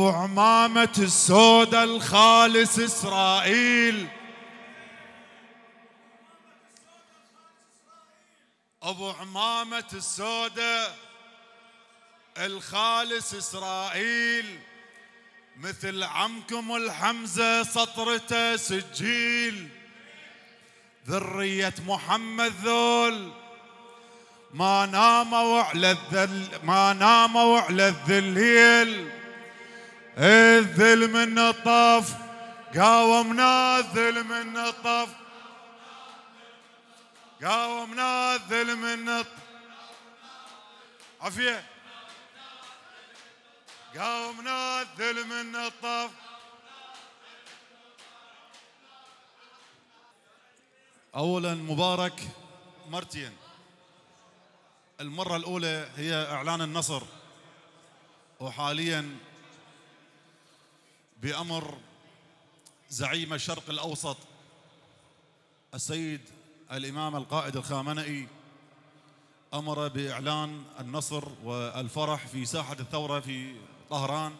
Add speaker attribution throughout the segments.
Speaker 1: أبو عمامة السودة الخالص إسرائيل، أبو عمامة السودة الخالص إسرائيل، مثل عمكم الحمزة سطرته سجيل. ذرية محمد ذول ما ناموا على الذليل. الذل من الطف قاومنا، الذل من الطف قاومنا، الذل من الطف عافية قاومنا، الذل من الطف. أولا مبارك مرتين. المرة الأولى هي إعلان النصر، وحاليا بأمر زعيم الشرق الأوسط السيد الإمام القائد الخامنئي أمر بإعلان النصر والفرح في ساحة الثورة في طهران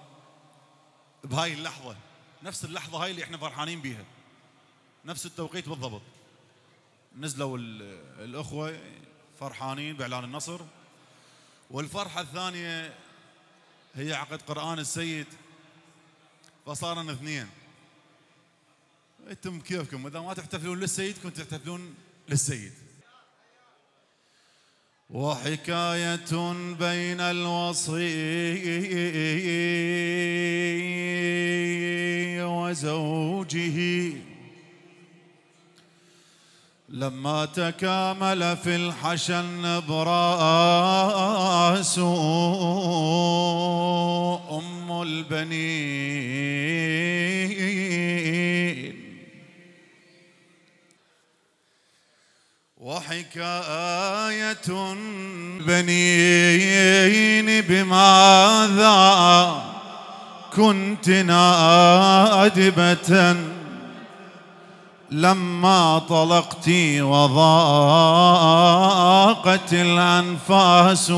Speaker 1: بهاي اللحظة، نفس اللحظة هاي اللي احنا فرحانين بيها، نفس التوقيت بالضبط. نزلوا الأخوة فرحانين بإعلان النصر. والفرحة الثانية هي عقد قرآن السيد، فصارن اثنين. انتم كيفكم، اذا ما تحتفلون للسيد كنتم تحتفلون للسيد. وحكاية بين الوصي وزوجه لما تكامل في الحشا النبراس أم البنين. وحكاية البنين بماذا كنت نادبة لما طلقت وضاقت الأنفاس.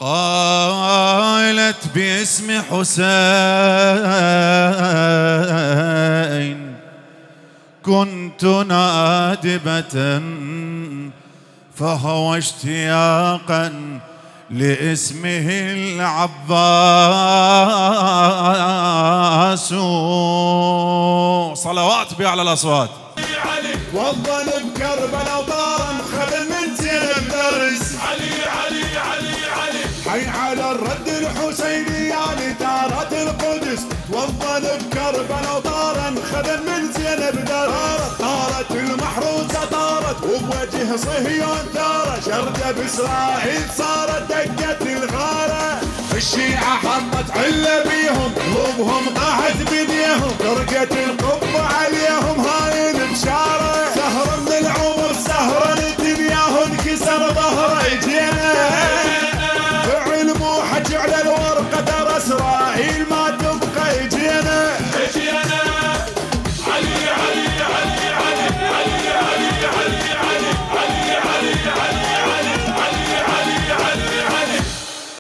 Speaker 1: قالت باسم حسين كنت نادبة فهو اشتياقا لاسمه العباس. صلوات بأعلى الأصوات.
Speaker 2: وظل بكربلاء وطارا خذ من زينب درس. علي علي علي علي حي على الرد الحسيني يعني تارت القدس. وظل بكربلاء وطارا خذ من زينب درس. طارت المحروسة طارت وبوجه صهيون ثارة. شردة بإسرائيل صارت دقة الغارة. الشيعة حطت علة بيهم قلوبهم طاحت بديهم. طرقت القبة عليهم